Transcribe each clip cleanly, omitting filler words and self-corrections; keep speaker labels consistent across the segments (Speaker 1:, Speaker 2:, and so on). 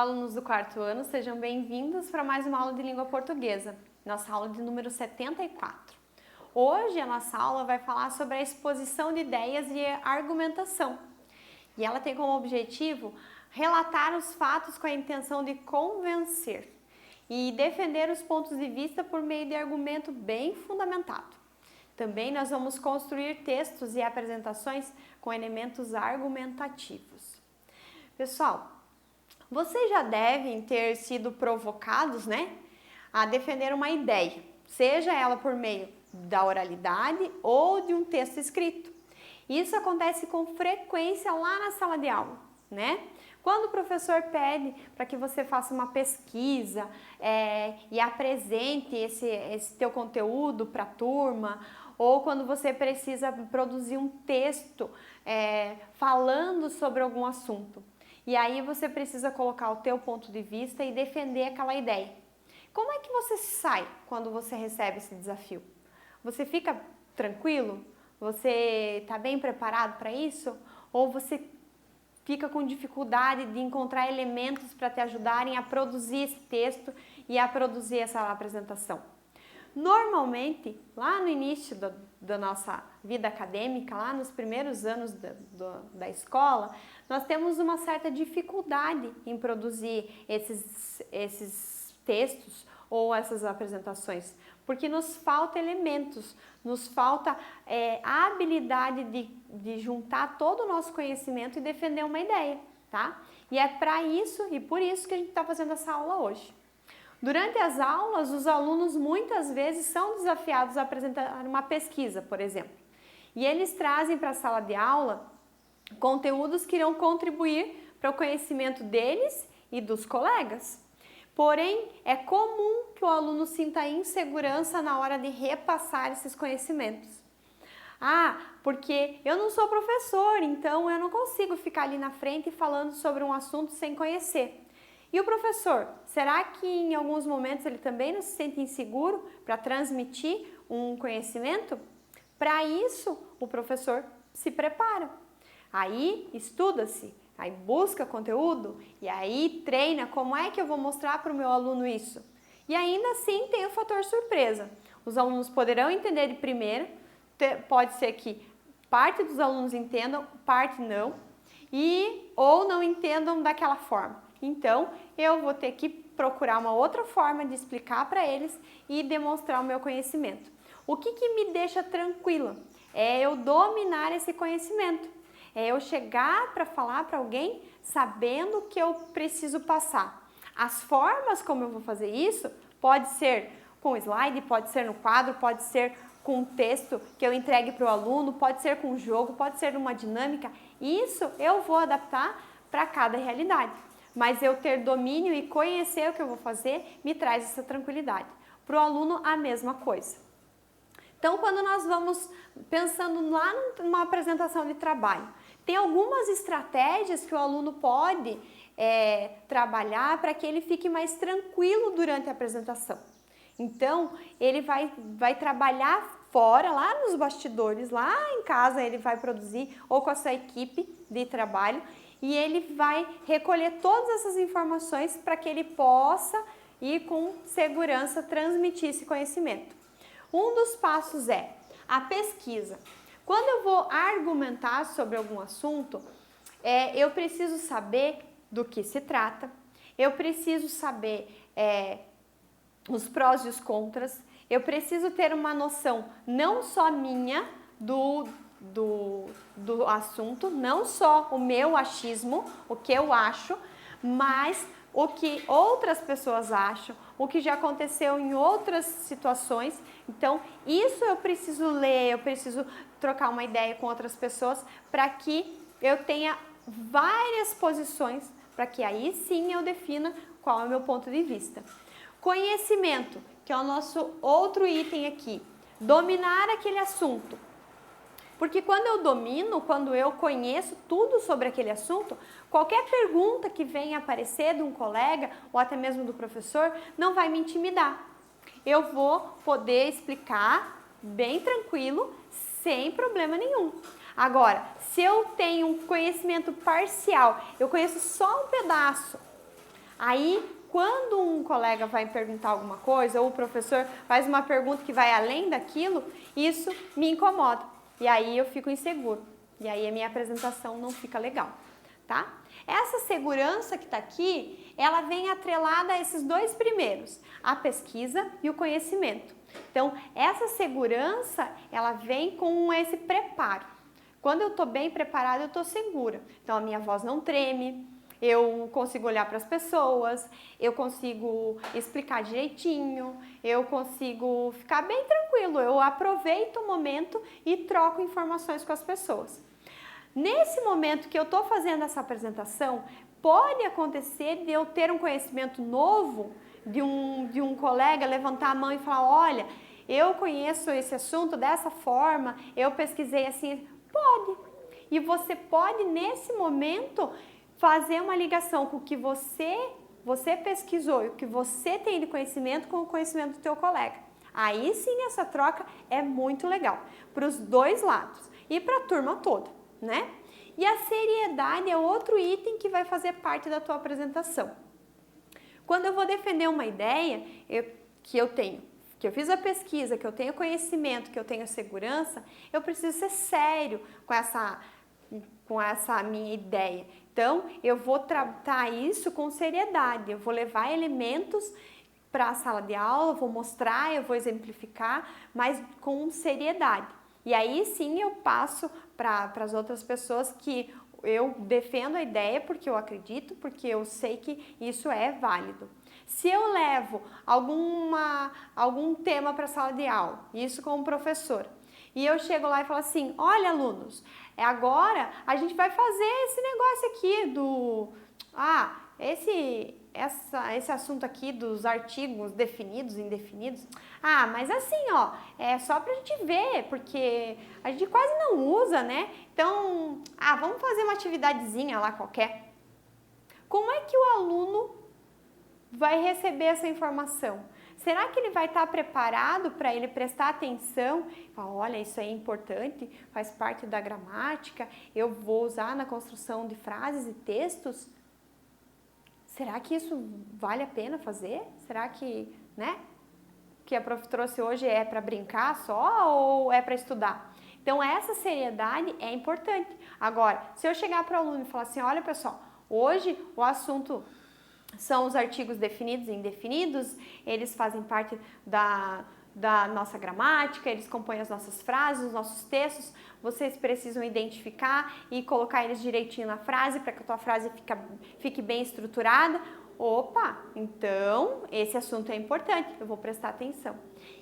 Speaker 1: Olá, alunos do quarto ano, sejam bem-vindos para mais uma aula de língua portuguesa, nossa aula de número 74. Hoje a nossa aula vai falar sobre a exposição de ideias e argumentação. E ela tem como objetivo relatar os fatos com a intenção de convencer e defender os pontos de vista por meio de argumento bem fundamentado. Também nós vamos construir textos e apresentações com elementos argumentativos. Pessoal, vocês já devem ter sido provocados, a defender uma ideia, seja ela por meio da oralidade ou de um texto escrito. Isso acontece com frequência lá na sala de aula, Quando o professor pede para que você faça uma pesquisa e apresente esse teu conteúdo para a turma, ou quando você precisa produzir um texto falando sobre algum assunto. E aí você precisa colocar o teu ponto de vista e defender aquela ideia. Como é que você sai quando você recebe esse desafio? Você fica tranquilo? Você está bem preparado para isso? Ou você fica com dificuldade de encontrar elementos para te ajudarem a produzir esse texto e a produzir essa apresentação? Normalmente, lá no início da nossa vida acadêmica, lá nos primeiros anos da escola, nós temos uma certa dificuldade em produzir esses textos ou essas apresentações, porque nos falta elementos, nos falta a habilidade de juntar todo o nosso conhecimento e defender uma ideia, tá? E é para isso e por isso que a gente está fazendo essa aula hoje. Durante as aulas, os alunos muitas vezes são desafiados a apresentar uma pesquisa, por exemplo. E eles trazem para a sala de aula conteúdos que irão contribuir para o conhecimento deles e dos colegas. Porém, é comum que o aluno sinta insegurança na hora de repassar esses conhecimentos. Porque eu não sou professor, então eu não consigo ficar ali na frente falando sobre um assunto sem conhecer. E o professor, será que em alguns momentos ele também não se sente inseguro para transmitir um conhecimento? Para isso, o professor se prepara. Aí estuda-se, aí busca conteúdo e aí treina como é que eu vou mostrar para o meu aluno isso. E ainda assim tem o fator surpresa. Os alunos poderão entender de primeira, pode ser que parte dos alunos entendam, parte não, ou não entendam daquela forma. Então, eu vou ter que procurar uma outra forma de explicar para eles e demonstrar o meu conhecimento. O que me deixa tranquila é eu dominar esse conhecimento. É eu chegar para falar para alguém sabendo o que eu preciso passar. As formas como eu vou fazer isso pode ser com slide, pode ser no quadro, pode ser com um texto que eu entregue para o aluno, pode ser com um jogo, pode ser uma dinâmica. Isso eu vou adaptar para cada realidade. Mas eu ter domínio e conhecer o que eu vou fazer me traz essa tranquilidade. Para o aluno, a mesma coisa. Então, quando nós vamos pensando lá numa apresentação de trabalho, tem algumas estratégias que o aluno pode trabalhar para que ele fique mais tranquilo durante a apresentação. Então, ele vai trabalhar fora, lá nos bastidores, lá em casa ele vai produzir ou com a sua equipe de trabalho e ele vai recolher todas essas informações para que ele possa ir com segurança transmitir esse conhecimento. Um dos passos é a pesquisa. Quando eu vou argumentar sobre algum assunto, eu preciso saber do que se trata, eu preciso saber os prós e os contras, eu preciso ter uma noção não só minha do assunto, não só o meu achismo, o que eu acho, mas o que outras pessoas acham, o que já aconteceu em outras situações. Então, isso eu preciso ler, eu preciso trocar uma ideia com outras pessoas para que eu tenha várias posições, para que aí sim eu defina qual é o meu ponto de vista. Conhecimento, que é o nosso outro item aqui, dominar aquele assunto. Porque quando eu domino, quando eu conheço tudo sobre aquele assunto, qualquer pergunta que venha aparecer de um colega ou até mesmo do professor não vai me intimidar. Eu vou poder explicar bem tranquilo, sem problema nenhum. Agora, se eu tenho um conhecimento parcial, eu conheço só um pedaço, Aí, quando um colega vai perguntar alguma coisa, ou o professor faz uma pergunta que vai além daquilo, isso me incomoda. E aí eu fico inseguro. E aí a minha apresentação não fica legal, tá? Essa segurança que está aqui, ela vem atrelada a esses dois primeiros, a pesquisa e o conhecimento. Então, essa segurança, ela vem com esse preparo. Quando eu estou bem preparada, eu estou segura. Então, a minha voz não treme, eu consigo olhar para as pessoas, eu consigo explicar direitinho, eu consigo ficar bem tranquilo, eu aproveito o momento e troco informações com as pessoas. Nesse momento que eu estou fazendo essa apresentação, pode acontecer de eu ter um conhecimento novo, de um colega levantar a mão e falar, olha, eu conheço esse assunto dessa forma, eu pesquisei assim, pode. E você pode, nesse momento, fazer uma ligação com o que você pesquisou e o que você tem de conhecimento com o conhecimento do teu colega. Aí sim essa troca é muito legal, para os dois lados e para a turma toda, né? E a seriedade é outro item que vai fazer parte da tua apresentação. Quando eu vou defender uma ideia que eu fiz a pesquisa, que eu tenho conhecimento, que eu tenho segurança, eu preciso ser sério com essa minha ideia. Então, eu vou tratar isso com seriedade, eu vou levar elementos para a sala de aula, vou mostrar, eu vou exemplificar, mas com seriedade. E aí sim eu passo para as outras pessoas que eu defendo a ideia porque eu acredito, porque eu sei que isso é válido. Se eu levo algum tema para a sala de aula, isso como professor, e eu chego lá e falo assim, olha alunos, agora a gente vai fazer esse negócio aqui esse assunto aqui dos artigos definidos, indefinidos. Mas assim, ó, é só pra gente ver, porque a gente quase não usa, né? Então, vamos fazer uma atividadezinha lá qualquer. Como é que o aluno vai receber essa informação? Será que ele vai estar preparado para ele prestar atenção? Olha, isso é importante, faz parte da gramática, eu vou usar na construção de frases e textos? Será que isso vale a pena fazer? Será que, né, que a prof trouxe hoje é para brincar só ou é para estudar? Então, essa seriedade é importante. Agora, se eu chegar para o aluno e falar assim, olha pessoal, hoje o assunto são os artigos definidos e indefinidos, eles fazem parte da nossa gramática, eles compõem as nossas frases, os nossos textos, vocês precisam identificar e colocar eles direitinho na frase para que a tua frase fique bem estruturada. Opa, então esse assunto é importante, eu vou prestar atenção.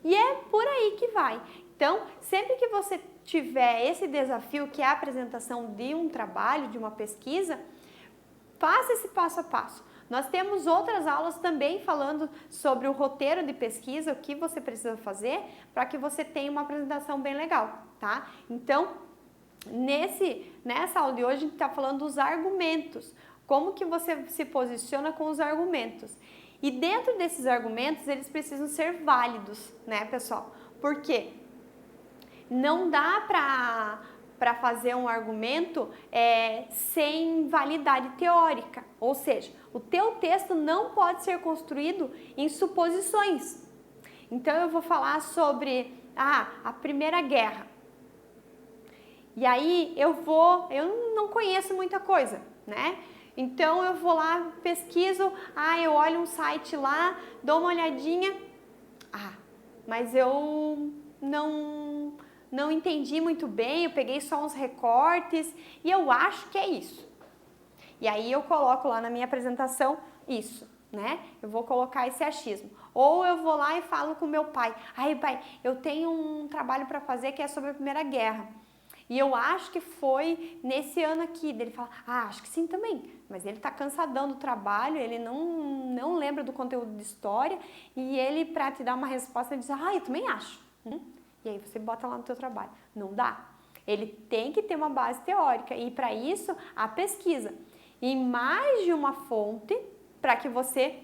Speaker 1: E é por aí que vai. Então, sempre que você tiver esse desafio, que é a apresentação de um trabalho, de uma pesquisa, faça esse passo a passo. Nós temos outras aulas também falando sobre o roteiro de pesquisa, o que você precisa fazer para que você tenha uma apresentação bem legal, tá? Então, nessa aula de hoje a gente está falando dos argumentos, como que você se posiciona com os argumentos. E dentro desses argumentos, eles precisam ser válidos, né, pessoal? Por quê? Não dá para fazer um argumento sem validade teórica, ou seja, o teu texto não pode ser construído em suposições. Então eu vou falar sobre a Primeira Guerra. E aí eu não conheço muita coisa, né? Então eu vou lá, pesquiso, eu olho um site lá, dou uma olhadinha, mas eu não entendi muito bem, eu peguei só uns recortes e eu acho que é isso. E aí eu coloco lá na minha apresentação isso, né? Eu vou colocar esse achismo. Ou eu vou lá e falo com meu pai, pai, eu tenho um trabalho para fazer que é sobre a Primeira Guerra. E eu acho que foi nesse ano aqui. Ele fala, acho que sim também. Mas ele tá cansadão do trabalho, ele não lembra do conteúdo de história. E ele, para te dar uma resposta, ele diz, eu também acho. E aí você bota lá no teu trabalho. Não dá. Ele tem que ter uma base teórica. E para isso, a pesquisa. Em mais de uma fonte, para que você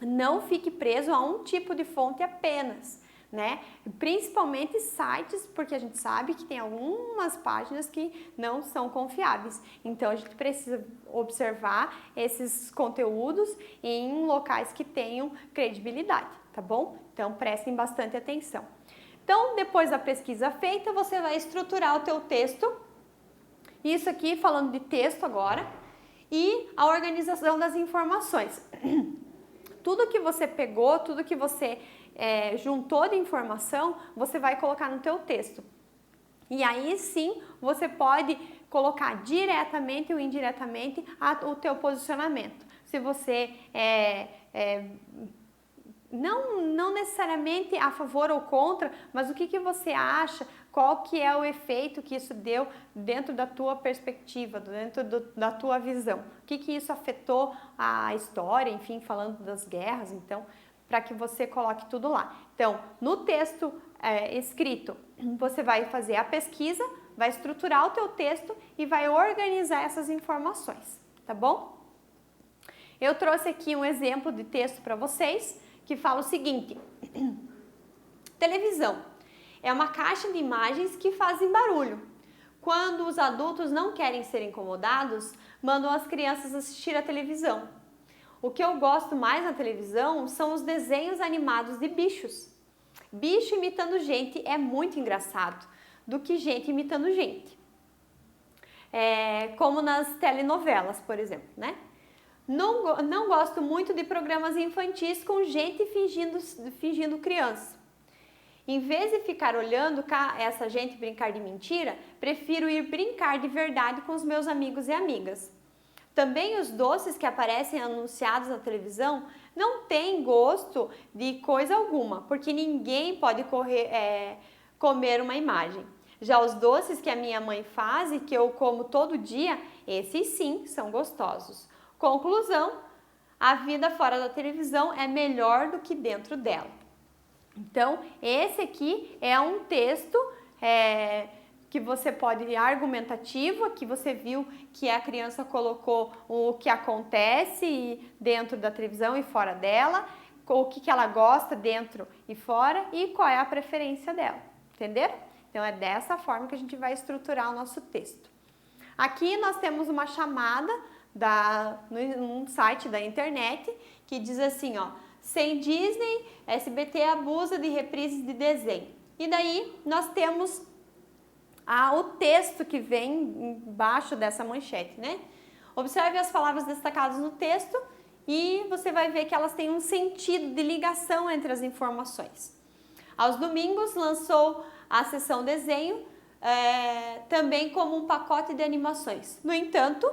Speaker 1: não fique preso a um tipo de fonte apenas. né? Principalmente sites, porque a gente sabe que tem algumas páginas que não são confiáveis. Então a gente precisa observar esses conteúdos em locais que tenham credibilidade, tá bom? Então prestem bastante atenção. Então, depois da pesquisa feita, você vai estruturar o teu texto. Isso aqui falando de texto agora. E a organização das informações. Tudo que você pegou, tudo que você juntou de informação, você vai colocar no teu texto. E aí sim, você pode colocar diretamente ou indiretamente o teu posicionamento. Se você não necessariamente a favor ou contra, mas o que você acha, qual que é o efeito que isso deu dentro da tua perspectiva, dentro da tua visão. O que isso afetou a história, enfim, falando das guerras, então, para que você coloque tudo lá. Então, no texto escrito, você vai fazer a pesquisa, vai estruturar o teu texto e vai organizar essas informações, tá bom? Eu trouxe aqui um exemplo de texto para vocês, que fala o seguinte: televisão é uma caixa de imagens que fazem barulho. Quando os adultos não querem ser incomodados, mandam as crianças assistir a televisão. O que eu gosto mais na televisão são os desenhos animados de bichos. Bicho imitando gente é muito engraçado, do que gente imitando gente. Como nas telenovelas, por exemplo, né? Não gosto muito de programas infantis com gente fingindo criança. Em vez de ficar olhando essa gente brincar de mentira, prefiro ir brincar de verdade com os meus amigos e amigas. Também os doces que aparecem anunciados na televisão não têm gosto de coisa alguma, porque ninguém pode comer uma imagem. Já os doces que a minha mãe faz e que eu como todo dia, esses sim são gostosos. Conclusão: a vida fora da televisão é melhor do que dentro dela. Então, esse aqui é um texto que você pode ir argumentativo. Aqui você viu que a criança colocou o que acontece dentro da televisão e fora dela, o que ela gosta dentro e fora e qual é a preferência dela, entenderam? Então, é dessa forma que a gente vai estruturar o nosso texto. Aqui nós temos uma chamada num site da internet que diz assim, ó: sem Disney, SBT abusa de reprises de desenho. E daí nós temos o texto que vem embaixo dessa manchete, né? Observe as palavras destacadas no texto e você vai ver que elas têm um sentido de ligação entre as informações. Aos domingos lançou a seção desenho, também como um pacote de animações. No entanto,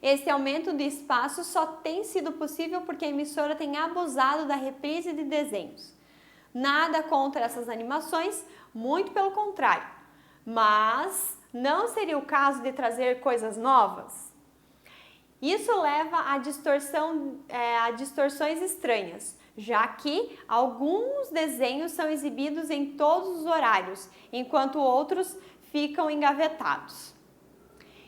Speaker 1: esse aumento de espaço só tem sido possível porque a emissora tem abusado da reprise de desenhos. Nada contra essas animações, muito pelo contrário. Mas não seria o caso de trazer coisas novas? Isso leva a distorções estranhas, já que alguns desenhos são exibidos em todos os horários, enquanto outros ficam engavetados.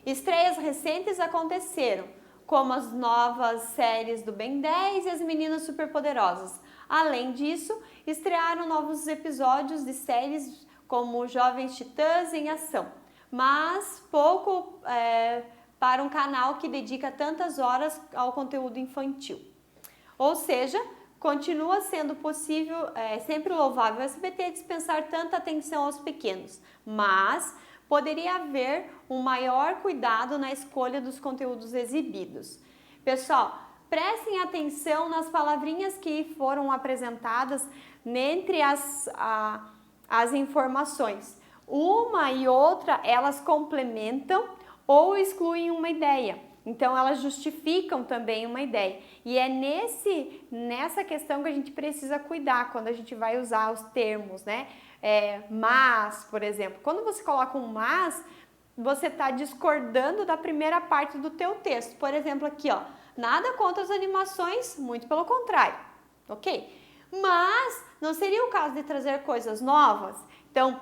Speaker 1: Estreias recentes aconteceram, como as novas séries do Ben 10 e as Meninas Superpoderosas. Além disso, estrearam novos episódios de séries como Jovens Titãs em Ação, mas pouco para um canal que dedica tantas horas ao conteúdo infantil. Ou seja, continua sendo possível, sempre louvável o SBT dispensar tanta atenção aos pequenos, mas poderia haver um maior cuidado na escolha dos conteúdos exibidos. Pessoal, prestem atenção nas palavrinhas que foram apresentadas entre as informações. Uma e outra, elas complementam ou excluem uma ideia. Então, elas justificam também uma ideia. E é nessa questão que a gente precisa cuidar quando a gente vai usar os termos, né? Mas, por exemplo, quando você coloca um mas, você está discordando da primeira parte do teu texto. Por exemplo, aqui, ó, nada contra as animações, muito pelo contrário, ok? Mas não seria o caso de trazer coisas novas? Então,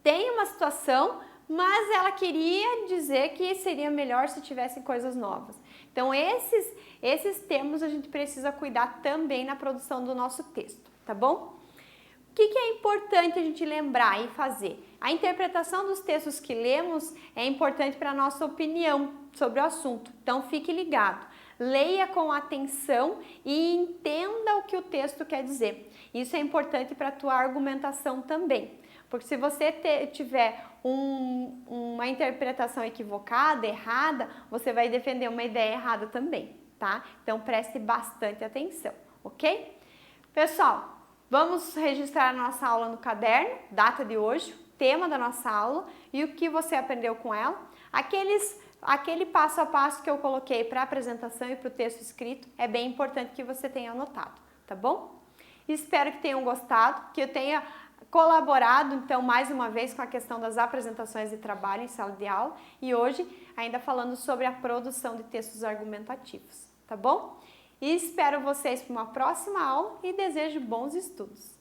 Speaker 1: tem uma situação, mas ela queria dizer que seria melhor se tivessem coisas novas. Então, esses termos a gente precisa cuidar também na produção do nosso texto, tá bom? que é importante a gente lembrar e fazer? A interpretação dos textos que lemos é importante para a nossa opinião sobre o assunto, então fique ligado. Leia com atenção e entenda o que o texto quer dizer. Isso é importante para a tua argumentação também, porque se você tiver uma interpretação equivocada, errada, você vai defender uma ideia errada também, tá? Então preste bastante atenção, ok? Pessoal, vamos registrar a nossa aula no caderno, data de hoje, tema da nossa aula e o que você aprendeu com ela. Aquele passo a passo que eu coloquei para a apresentação e para o texto escrito é bem importante que você tenha anotado, tá bom? Espero que tenham gostado, que eu tenha colaborado então mais uma vez com a questão das apresentações de trabalho em sala de aula e hoje ainda falando sobre a produção de textos argumentativos, tá bom? E espero vocês para uma próxima aula e desejo bons estudos!